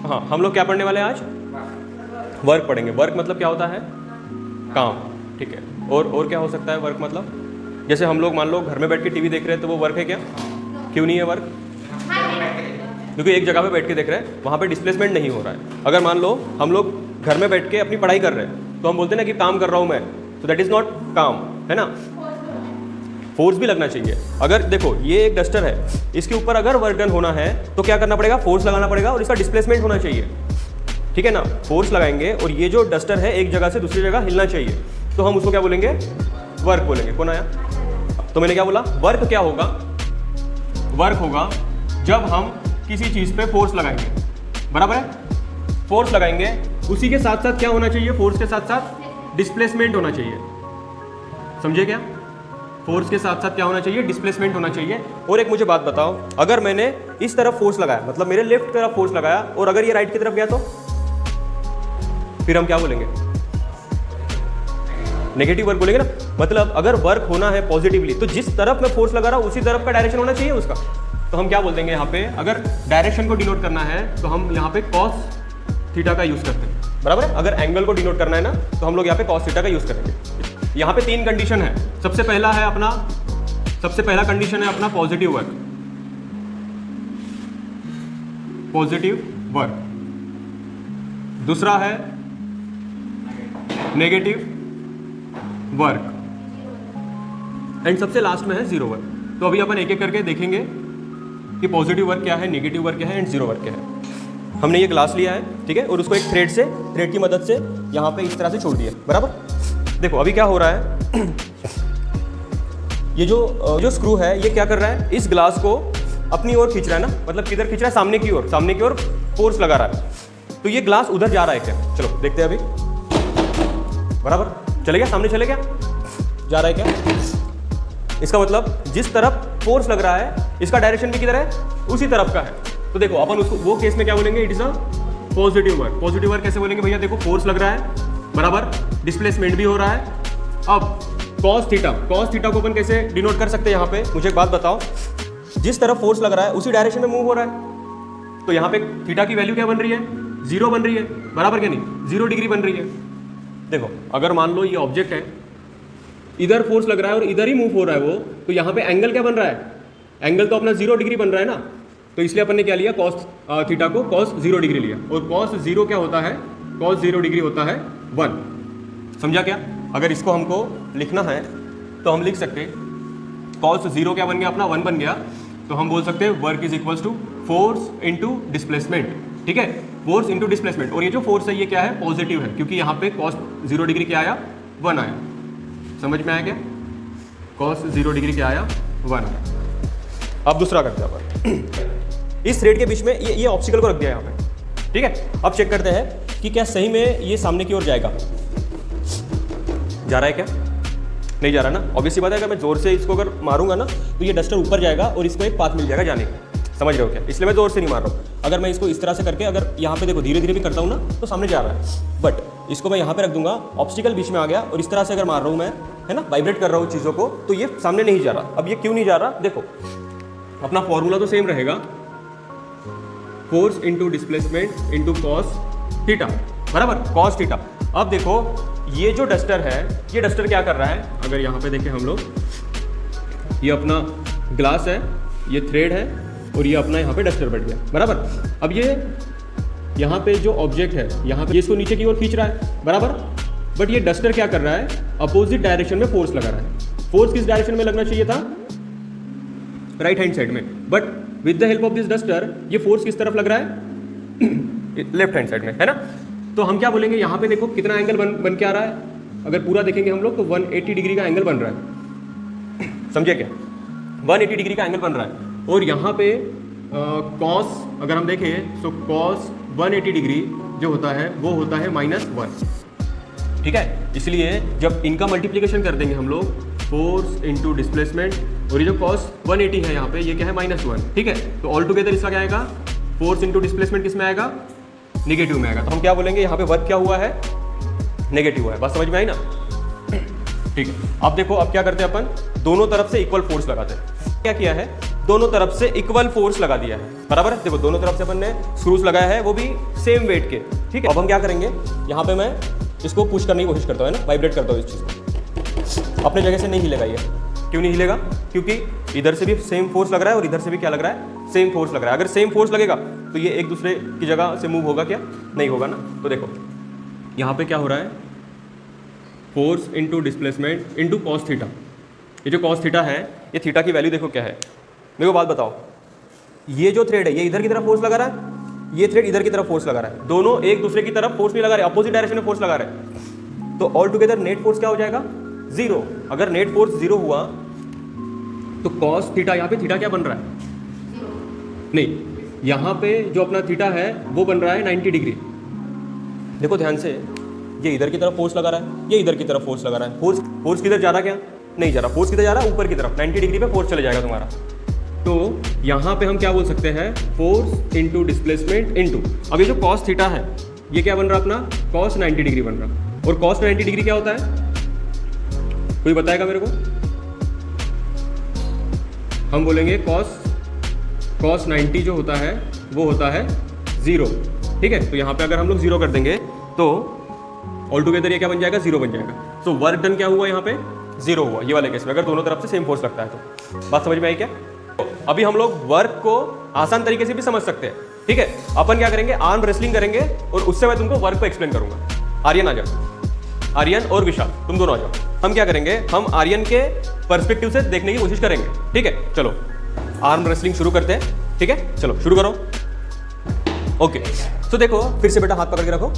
हाँ, हम लोग क्या पढ़ने वाले हैं आज? वर्क पढ़ेंगे। वर्क मतलब क्या होता है? काम, ठीक है। और क्या हो सकता है वर्क मतलब? जैसे हम लोग मान लो घर में बैठ के टीवी देख रहे हैं, तो वो वर्क है क्या? क्यों नहीं है वर्क? क्योंकि एक जगह पे बैठ के देख रहे हैं, वहाँ पे डिस्प्लेसमेंट नहीं हो रहा है। अगर मान लो हम लोग घर में बैठ के अपनी पढ़ाई कर रहे हैं, तो हम बोलते हैं ना कि काम कर रहा हूँ मैं, तो दैट इज़ नॉट काम, है ना? फोर्स भी लगना चाहिए। अगर देखो ये एक डस्टर है, इसके ऊपर अगर वर्क डन होना है तो क्या करना पड़ेगा? फोर्स लगाना पड़ेगा और इसका डिस्प्लेसमेंट होना चाहिए, ठीक है ना? फोर्स लगाएंगे और ये जो डस्टर है एक जगह से दूसरी जगह हिलना चाहिए, तो हम उसको क्या बोलेंगे? वर्क बोलेंगे। कौन आया? तो मैंने क्या बोला? वर्क क्या होगा? वर्क होगा जब हम किसी चीज़ पे फोर्स लगाएंगे, बराबर है? फोर्स लगाएंगे, उसी के साथ साथ क्या होना चाहिए? फोर्स के साथ साथ डिस्प्लेसमेंट होना चाहिए। समझे क्या? फोर्स के साथ साथ क्या होना चाहिए? डिस्प्लेसमेंट होना चाहिए। और एक मुझे बात बताओ, अगर मैंने इस तरफ फोर्स लगाया, मतलब मेरे लेफ्ट तरफ फोर्स लगाया, और अगर ये राइट की तरफ गया तो फिर हम क्या बोलेंगे? नेगेटिव वर्क बोलेंगे ना। मतलब अगर वर्क होना है पॉजिटिवली, तो जिस तरफ मैं फोर्स लगा रहा हूं उसी तरफ का डायरेक्शन होना चाहिए उसका। तो हम क्या बोल देंगे यहाँ पे? अगर डायरेक्शन को डिनोट करना है तो हम यहाँ पे कॉस थीटा का यूज करते हैं, बराबर है? अगर एंगल को डिनोट करना है ना, तो हम लोग यहाँ पे कॉस थीटा का यूज करेंगे। यहाँ पे 3 कंडीशन है। सबसे पहला कंडीशन है अपना पॉजिटिव वर्क, पॉजिटिव वर्क। दूसरा है नेगेटिव वर्क, एंड सबसे लास्ट में है जीरो वर्क। तो अभी अपन एक एक करके देखेंगे कि पॉजिटिव वर्क क्या है, नेगेटिव वर्क क्या है, एंड जीरो वर्क क्या है। हमने ये ग्लास लिया है, ठीक है, और उसको एक थ्रेड की मदद से यहाँ पे इस तरह से छोड़ दिया, बराबर। देखो अभी क्या हो रहा है, ये जो स्क्रू है ये क्या कर रहा है? इस ग्लास को अपनी ओर खींच रहा है ना, मतलब किधर खींच रहा है? सामने की ओर फोर्स लगा रहा है। तो ये ग्लास उधर जा रहा है क्या? चलो देखते हैं अभी, बराबर चले गया, सामने चले गया, जा रहा है क्या? इसका मतलब जिस तरफ फोर्स लग रहा है इसका डायरेक्शन भी किधर है? उसी तरफ का है। तो देखो अपन उसको वो केस में क्या बोलेंगे? It is a positive work. Positive work कैसे बोलेंगे भैया? देखो फोर्स लग रहा है, बराबर, डिस्प्लेसमेंट भी हो रहा है। अब कॉस थीटा को अपन कैसे डिनोट कर सकते हैं? यहाँ पे मुझे एक बात बताओ, जिस तरफ फोर्स लग रहा है उसी डायरेक्शन में मूव हो रहा है, तो यहाँ पे थीटा की वैल्यू क्या बन रही है? 0 बन रही है, बराबर क्या नहीं? 0 डिग्री बन रही है। देखो अगर मान लो ये ऑब्जेक्ट है, इधर फोर्स लग रहा है और इधर ही मूव हो रहा है वो, तो यहाँ पे एंगल क्या बन रहा है? एंगल तो अपना 0 डिग्री बन रहा है ना। तो इसलिए अपन ने क्या लिया? कॉस थीटा को कॉस 0 डिग्री लिया। और कॉस 0 क्या होता है? कॉस 0 डिग्री होता है 1। समझा क्या? अगर इसको हमको लिखना है तो हम लिख सकते कॉस 0 क्या बन गया? अपना 1 बन गया। तो हम बोल सकते हैं work is equals to force into displacement, ठीक है? Force into displacement. और ये जो फोर्स है ये क्या है? पॉजिटिव है, क्योंकि यहाँ पे कॉस 0 डिग्री क्या आया? 1 आया। समझ में आया क्या? कॉस 0 डिग्री क्या आया? 1 आया। अब दूसरा करते हैं अपन। इस थ्रेड के बीच में ये ऑब्स्टिकल को रख दिया यहाँ पे, ठीक है? अब चेक करते हैं कि क्या सही में ये सामने की ओर जाएगा। जा रहा है क्या? नहीं जा रहा ना। ऑब्वियसली बात है, अगर मैं जोर से इसको अगर मारूंगा ना तो ये डस्टर ऊपर जाएगा और इसको एक पाथ मिल जाएगा जाने का। समझ रहे हो क्या? इसलिए मैं जोर से नहीं मार रहा हूँ। अगर मैं इसको इस तरह से करके अगर यहाँ पे देखो धीरे धीरे भी करता हूँ ना तो सामने जा रहा है, बट इसको मैं यहाँ पे रख दूंगा, ऑब्स्टिकल बीच में आ गया, और इस तरह से अगर मार रहा हूँ मैं, है ना, वाइब्रेट कर रहा हूँ चीज़ों को, तो ये सामने नहीं जा रहा। अब ये क्यों नहीं जा रहा? देखो अपना फॉर्मूला तो सेम रहेगा, force into displacement into cos theta, बराबर, कॉस थीटा। अब देखो ये जो डस्टर है, ये डस्टर क्या कर रहा है? अगर यहाँ पे देखें हम लोग, ये अपना ग्लास है, ये थ्रेड है, और ये अपना यहाँ पे डस्टर बैठ गया, बराबर। अब ये यहाँ पे जो ऑब्जेक्ट है, यहाँ पे इसको नीचे की ओर खींच रहा है, बराबर। बट ये डस्टर क्या कर रहा है? अपोजिट डायरेक्शन में फोर्स लगा रहा है। फोर्स किस डायरेक्शन में लगना चाहिए था? राइट हैंड साइड में। But with the help of this duster ये फोर्स किस तरफ लग रहा है? लेफ्ट हैंड साइड में, है ना। तो हम क्या बोलेंगे? यहाँ पे देखो कितना एंगल बन के आ रहा है। अगर पूरा देखेंगे हम लोग तो 180 डिग्री का एंगल बन रहा है। समझे क्या? 180 डिग्री का एंगल बन रहा है। और यहाँ पे कॉस अगर हम देखें तो कॉस 180 डिग्री जो होता है वो होता है -1, ठीक है। इसलिए जब इनका मल्टीप्लिकेशन कर देंगे हम लोग, फोर्स इंटू डिस्प्लेसमेंट, और ये जो कॉस 180 है यहाँ पे ये क्या है? -1, ठीक है। तो ऑल टुगेदर इसका क्या आएगा? फोर्स इंटू डिस्प्लेसमेंट किस में आएगा? नेगेटिव में आएगा। तो हम क्या बोलेंगे? यहाँ पे वर्क क्या हुआ है? नेगेटिव हुआ है। बात समझ में आई ना? ठीक है। अब देखो अब क्या करते हैं अपन? दोनों तरफ से इक्वल फोर्स लगाते हैं। क्या किया है, दोनों तरफ से इक्वल फोर्स लगा दिया है, बराबर है। देखो दोनों तरफ से अपन ने स्क्रूज लगाया है, वो भी सेम वेट के, ठीक है। अब हम क्या करेंगे, यहाँ पे मैं इसको पुश करने की कोशिश करता हूँ, है ना, वाइब्रेट करता हूँ इस चीज़ को। अपने जगह से नहीं हिलेगा ये, क्यों नहीं हिलेगा, क्योंकि इधर से भी सेम फोर्स लग रहा है और इधर से भी क्या लग रहा है, सेम फोर्स लग रहा है। अगर सेम फोर्स लगेगा तो ये एक दूसरे की जगह से मूव होगा क्या, नहीं होगा ना। तो देखो यहाँ पे क्या हो रहा है, force into displacement into cos theta. ये जो कॉस थीटा है, ये थीटा की वैल्यू देखो क्या है, मेरे को बात बताओ। ये जो थ्रेड है ये इधर की तरफ फोर्स लगा रहा है, ये थ्रेड इधर की तरफ फोर्स लगा रहा है, दोनों एक दूसरे की तरफ फोर्स नहीं लगा रहे, अपोजिट डायरेक्शन में फोर्स लगा रहे हैं। तो ऑल टुगेदर नेट फोर्स क्या हो जाएगा, जीरो। अगर नेट फोर्स जीरो हुआ तो कॉस थीटा, यहाँ पे थीटा क्या बन रहा है, नहीं, यहाँ पे जो अपना थीटा है वो बन रहा है 90 डिग्री। देखो ध्यान से, ये इधर की तरफ फोर्स लगा रहा है, ये इधर की तरफ फोर्स लगा रहा है। फोर्स किधर जा रहा, क्या नहीं जा रहा, फोर्स किधर जा रहा है, ऊपर की तरफ 90 डिग्री पे फोर्स चले जाएगा तुम्हारा। तो यहाँ पे हम क्या बोल सकते हैं, फोर्स इंटू डिस्प्लेसमेंट इंटू, अब ये जो कॉस थीटा है ये क्या बन रहा अपना, कॉस 90 डिग्री बन रहा। और कॉस 90 डिग्री क्या होता है, कोई बताएगा मेरे को। हम बोलेंगे कॉस 90 जो होता है वो होता है 0, ठीक है। तो यहाँ पे अगर हम लोग 0 कर देंगे तो ऑल टुगेदर ये क्या बन जाएगा, 0 बन जाएगा। सो वर्क डन क्या हुआ, यहाँ पे 0 हुआ, ये वाले केस में, अगर दोनों तरफ से सेम फोर्स लगता है तो। बात समझ में आई क्या। अभी हम लोग वर्क को आसान तरीके से भी समझ सकते हैं, ठीक है। अपन क्या करेंगे, आर्म रेसलिंग करेंगे और उससे मैं तुमको वर्क को एक्सप्लेन करूंगा। आर्यन आ जाओ, आर्यन और विशाल तुम दोनों आ जाओ। हम क्या करेंगे, हम आर्यन के पर्सपेक्टिव से देखने की कोशिश करेंगे, ठीक है। चलो आर्म रेसलिंग शुरू करते हैं, ठीक है, चलो शुरू करो। ओके, तो देखो फिर से बेटा हाथ पकड़ के रखो।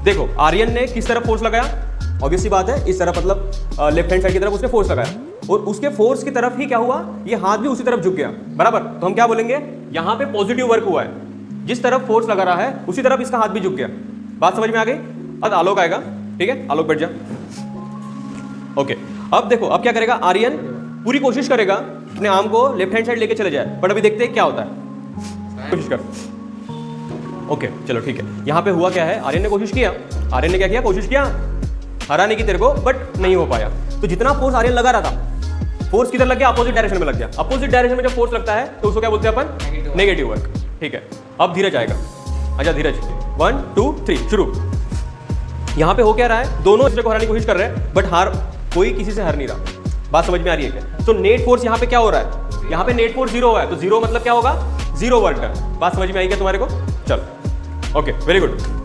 देखो आर्यन ने किस तरफ फोर्स लगाया, ऑब्वियसली बात है इस तरफ, मतलब लेफ्ट हैंड साइड की तरफ उसने फोर्स लगाया और उसके फोर्स की तरफ ही क्या हुआ, ये हाथ भी उसी तरफ झुक गया, बराबर। तो हम क्या बोलेंगे, यहाँ पे पॉजिटिव वर्क हुआ है, जिस तरफ फोर्स लगा रहा है उसी तरफ इसका हाथ भी झुक गया। बात समझ में आ गई। अब आलोक आएगा, ठीक है, आलोक बैठ जा। ओके, अब देखो अब क्या करेगा आर्यन, पूरी कोशिश करेगा अपने आर्म को लेफ्ट हैंड साइड लेके चले जाए, बट अभी देखते हैं क्या होता है, कोशिश कर। ओके चलो ठीक है, यहाँ पे हुआ क्या है, आर्यन ने कोशिश किया, आर्यन ने क्या किया, कोशिश किया हराने की तेरे को, बट नहीं हो पाया। तो जितना फोर्स आर्यन लगा रहा था, फोर्स किधर लग गया, अपोजिट डायरेक्शन में लग गया। अपोजिट डायरेक्शन में जब फोर्स लगता है तो उसको क्या बोलते हैं अपन, नेगेटिव वर्क, ठीक है। अब धीरज आएगा, अच्छा धीरज, 1 2 3 शुरू। यहाँ पे हो क्या रहा है, दोनों दूसरे को हराने की कोशिश कर रहे हैं, बट कोई किसी से हार नहीं रहा। बात समझ में आ रही है क्या। तो नेट फोर्स यहाँ पे क्या हो रहा है, यहाँ पे नेट फोर्स 0 हुआ है, तो 0 मतलब क्या होगा, 0 वर्क डन। बात समझ में आई क्या तुम्हारे को। चलो ओके वेरी गुड।